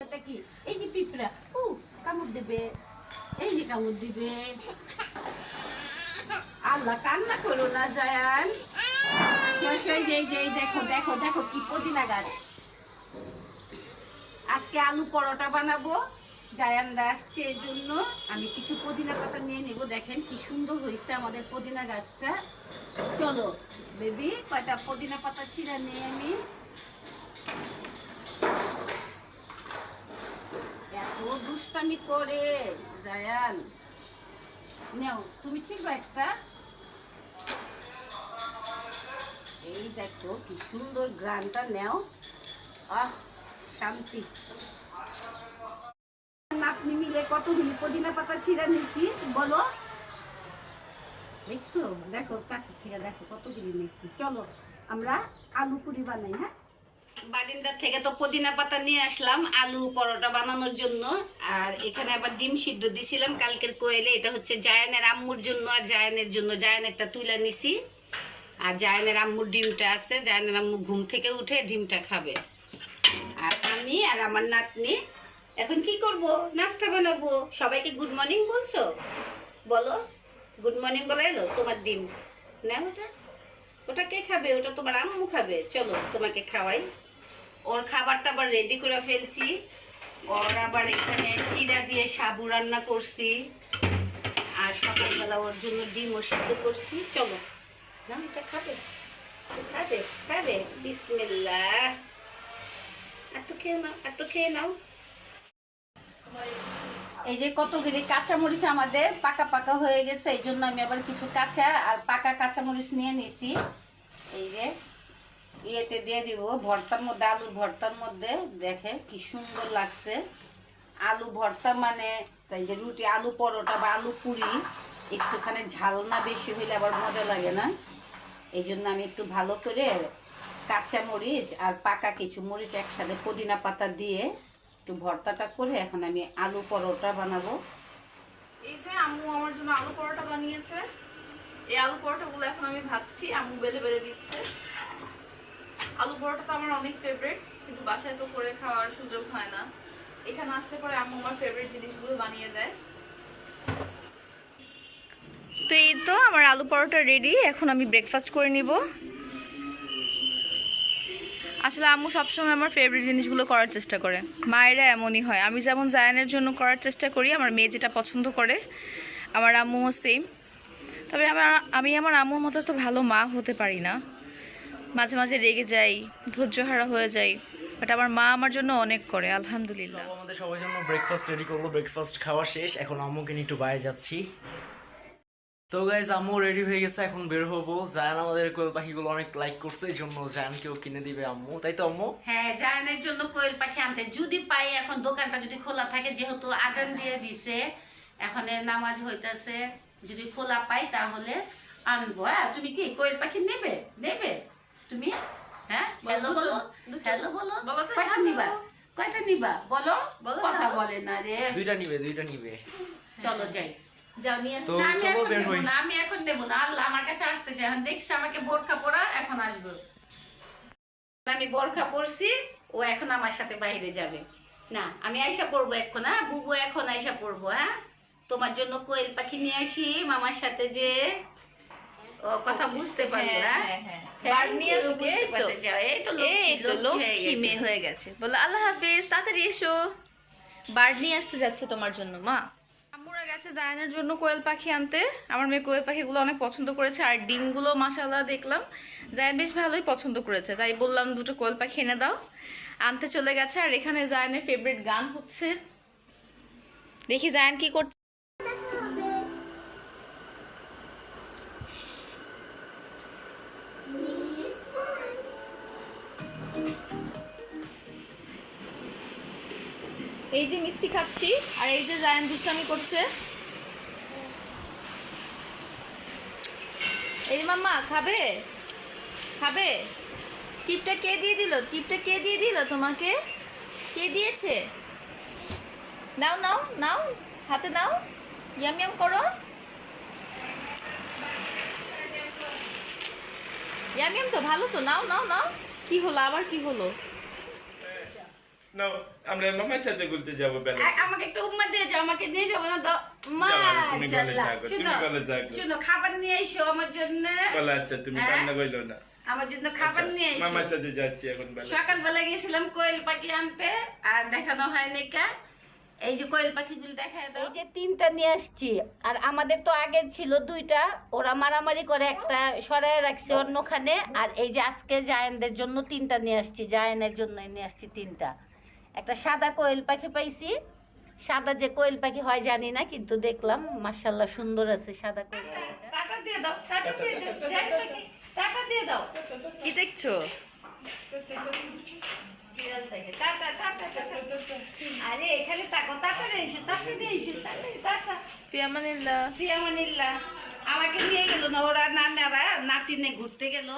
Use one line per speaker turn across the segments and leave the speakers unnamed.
এটা কি এই যে পিঁপড়া কামড় দেবে, এই যে কামড় দিবে। আল্লাহ কান্না করো না জায়ান। দেখো দেখো দেখো কি পুদিনা গাছ। আজকে আলু পরোটা বানাবো, জায়ানরা আসছে এর জন্য। আমি কিছু পুদিনা পাতা নিয়ে নেব। দেখেন কি সুন্দর হয়েছে আমাদের পুদিনা গাছটা। চলো বেবি, কয়টা পুদিনা পাতা ছিঁড়া নিয়ে আমি। এত দুষ্টামি করে জায়ান। নেও তুমি ছিঁড়বা একটা। এই দেখো কি সুন্দর গ্রানটা, নেও। আহ শান্তি। আপনি মিলে কতগুলি পুদিনা পাতা ছিঁড়া নিয়েছি বলো। দেখছো, দেখো কাছে থেকে দেখো কতগুলি নিয়েছি। চলো আমরা আলু পুরি বানাই। হ্যাঁ, বারিন্দার থেকে তো পুদিনা পাতা নিয়ে আসলাম আলু পরোটা বানানোর জন্য। আর এখানে আবার ডিম সিদ্ধ দিছিলাম কালকের কোয়েলে। এটা হচ্ছে জায়ানের আম্মুর জন্য আর জায়ানের জন্য। জায়ানেরটা তুলে নিছি, আর জায়ানের আম্মুর ডিমটা আছে। জায়ানের আম্মু ঘুম থেকে উঠে ডিমটা খাবে। আর আমি আর আমার নাতনি এখন কি করব, নাস্তা বানাবো। সবাইকে গুড মর্নিং বলছো, বলো গুড মর্নিং বলে এলো। তোমার ডিম নাও, ওটা ওটা কে খাবে? ওটা তোমার আম্মু খাবে। চলো তোমাকে খাওয়াই। ওর খাবারটা আবার রেডি করে ফেলছি। ওর আবার এখানে চিড়া দিয়ে সাবু রান্না করছি, আর সকালবেলা ওর জন্য ডিমও সিদ্ধ করছি। চলো না, এটা খাবে, খাবে খাবে। বিসমিল্লাহ, একটু খেয়ে নাও, একটু খেয়ে নাও। এই যে কতগুলি কাঁচামরিচ আমাদের পাকা পাকা হয়ে গেছে, এই জন্য আমি আবার কিছু কাঁচা আর পাকা কাঁচামরিচ নিয়ে নিছি। এই যে ইয়েতে দিয়ে দিব ভর্তার মধ্যে, আলুর ভর্তার মধ্যে। দেখে কি সুন্দর লাগছে। আলু ভর্তা মানে তাই যে রুটি, আলু পরোটা বা আলু পুরি একটুখানি ঝাল না বেশি হইলে আবার মজা লাগে না। এই জন্য আমি একটু ভালো করে কাঁচা মরিচ আর পাকা কিছু মরিচ একসাথে পুদিনা পাতা দিয়ে একটু ভর্তাটা করে এখন আমি আলু পরোটা বানাবো।
এই যে আম্মু আমার জন্য আলু পরোটা বানিয়েছে। এই আলু পরোটাগুলো এখন আমি ভাজছি, আম্মু বেলে বেলে দিচ্ছে। আলু পরোটা তো আমার অনেক ফেভারিট, কিন্তু বাসায় তো করে খাওয়ার সুযোগ হয় না। এখানে আসলে পরে আম্মু আমার ফেভারিট জিনিসগুলো বানিয়ে দেয়। তো এই তো আমার আলু পরোটা রেডি। এখন আমি ব্রেকফাস্ট করে নিব। আসলে আম্মু সবসময় আমার ফেভারিট জিনিসগুলো করার চেষ্টা করে। মায়েরা এমনই হয়। আমি যেমন জায়ানের জন্য করার চেষ্টা করি, আমার মেয়ে যেটা পছন্দ করে আমার আম্মুও সেম। তবে আমি আমার আম্মুর মতো তো ভালো মা হতে পারি না। মাঝে মাঝে রেগে যাই, ধৈর্যহারা হয়ে যাই। বাট আমার মা আমার জন্য অনেক করে, আলহামদুলিল্লাহ।
আমাদের সবার জন্য ব্রেকফাস্ট রেডি করলো। ব্রেকফাস্ট খাওয়া শেষ, এখন আম্মুকে নিয়ে একটু বাইরে যাচ্ছি। তো গাইজ আম্মু রেডি হয়ে গেছে, এখন বের হবো। জায়ান আমাদের কোয়েল পাখিগুলো অনেক লাইক করছে, এই জন্য জায়ানকেও কিনে দিবে আম্মু, তাই তো আম্মু?
হ্যাঁ, জায়ানের জন্য কোয়েল পাখি আনতে যদি পাই। এখন দোকানটা যদি খোলা থাকে, যেহেতু আজান দিয়ে দিছে, এখন নামাজ হইতাছে, যদি খোলা পাই তাহলে আনবো। হ্যাঁ, তুমি কি কোয়েল পাখি নেবে? নেবে তুমি? হ্যাঁ, হ্যালো বলো, হ্যালো বলো। কয়টা নিবা? কয়টা নিবা বলো? কথা বলে না রে।
দুইটা নিবে, দুইটা নিবে।
চলো যাই, যাও নিয়ে আসো।
তো
না, আমি
চলো
এখন
বের
নেবো
হই।
না, আমি এখন নেবো না। আল্লাহ আমার কাছে আসতে চাই, এখন দেখছি আমাকে বোরখা পরা, এখন আসবো। আমি বোরখা পরছি, ও এখন আমার সাথে বাইরে যাবে না। আমি আয়সা পড়বো এখন। হ্যাঁ বুবু, এখন আয়সা পড়বো। হ্যাঁ, তোমার জন্য কোয়েল পাখি নিয়ে আসি মামার সাথে, যে ও কথা বুঝতে পারলো। হ্যাঁ,
বার্ড নিয়ে আসো,
বুঝতে পারছে। যাও, এই তো
লক্ষ্মী মেয়ে হয়ে গেছে। বলো আল্লাহ হাফেজ, তাড়াতাড়ি এসো। বার্ড নিয়ে আসতে যাচ্ছে তোমার জন্য মা। আম্মুরা গেছে জায়ানের জন্য কোয়েল পাখি আনতে। আমার মেয়ে কোয়েল পাখিগুলো অনেক পছন্দ করেছে, আর ডিমগুলো মাশাআল্লাহ দেখলাম জায়ান বেশ ভালোই পছন্দ করেছে, তাই বললাম দুটো কোয়েল পাখি এনে দাও। আনতে চলে গেছে। আর এখানে জায়ানের ফেভারিট গান হচ্ছে, দেখি জায়ান কি করছে। এই যে মিষ্টি খাচ্ছি, আর এই যে জায়ান দুষ্টামি করছে। এই যে মাম্মা খাবে, খাবে। টিপটা কে দিয়ে দিল? টিপটা কে দিয়ে দিল তোমাকে? কে দিয়েছে? নাও নাও নাও, হাতে নাও, ইয়াম ইয়াম করো, ইয়াম ইয়াম। তো ভালো তো, নাও নাও নাও। কি হলো আবার, কি হলো?
নাও আমরা মামার সাথে ঘুরতে যাবো বেলা
আমাকে একটু উপমা দিয়ে যাও, আমাকে নিয়ে যাবো না দাও।
তুমি গলে
মাশাআল্লাহ।
থাকো, তুমি
শুনো,
গলে থাকো।
শুনো, খাবার নিয়ে এসো আমার জন্য।
বলা আচ্ছা তুমি
হ্যাঁ?
কান্না করলো না
আমার জন্য খাবার
আচ্ছা,
নিয়ে এসো।
মামার সাথে যাচ্ছি এখন বেলা
সকালবেলা গেছিলাম কোয়েল পাখি আনতে, আর দেখানো হয়নি কা। এই যে কোয়েল পাখিগুলো দেখায় দাও। এই যে 3টা নিয়ে আসছি, আর আমাদের তো আগে ছিল 2টা, ওরা মারামারি করে একটা সরায় রাখছে অন্যখানে। আর এই যে আজকে জায়ানদের জন্য 3টা নিয়ে আসছি, জায়ানের জন্য নিয়ে আসছি 3টা। একটা সাদা কোয়েল পাখি পাইছি, সাদা যে কোয়েল পাখি হয় জানি না, কিন্তু দেখলাম মাশাআল্লাহ সুন্দর আছে সাদা কোয়েল পাখি। টাটা দিয়ে দাও, টাটা দিয়ে দাও, জায়ান পাখি, টাটা দিয়ে দাও।
কি দেখছো?
বিড়াল দেখে, টাটা, টাটা, টাটা। আরে এখানে তাকো, তাড়াতাড়ি এসো, তাড়াতাড়ি এসো, তাড়াতাড়ি, টাটা।
ফিয়ামানিল্লাহ।
ফিয়ামানিল্লাহ। আমাকে নিয়ে গেল না, ওরা নানারা নাতিনে ঘুরতে গেল।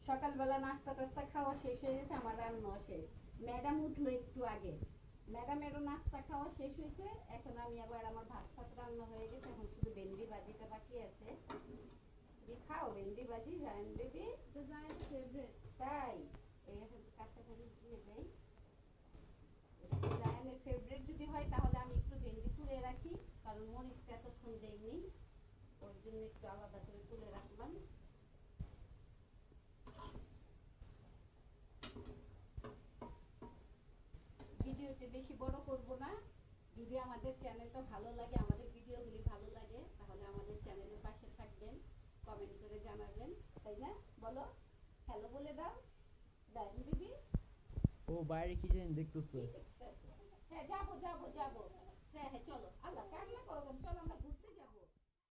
সকালবেলা নাস্তা টাস্তা খাওয়া শেষ হয়ে গেছে, আমার রান্না শেষ। ম্যাডাম উঠলো একটু আগে, ম্যাডামেরও নাস্তা খাওয়া শেষ হয়েছে। এখন আমি আবার আমার ভাত ফাত রান্না হয়ে গেছে, এখন শুধু ভেন্ডি ভাজিটা বাকি আছে। তুমি খাও ভেন্ডি ভাজি, জায়ান বেবি তো জায়ান ফেভারিট, তাই এই এখন কাঁচা মরিচ দিয়ে দেই। জায়ানের ফেভারিট যদি হয় তাহলে আমি একটু ভেন্ডি তুলে রাখি, কারণ মরিচটা এতক্ষণ দেইনি, ওর জন্য একটু আলাদা করে তুলে রাখলাম। ভিডিওটি বেশি বড় করব না। যদি আমাদের চ্যানেলটা ভালো লাগে, আমাদের ভিডিওগুলি ভালো লাগে, তাহলে আমাদের চ্যানেলের পাশে থাকবেন, কমেন্ট করে জানাবেন, তাই না? বলো হ্যালো বলে দাও জায়ান বেবি।
ও বাইরে কি জানি দেখতেছো?
হ্যাঁ যাবো যাবো যাবো, হ্যাঁ হ্যাঁ চলো, আল্লাহ কান্না করো কেন? চলো আমরা ঘুরতে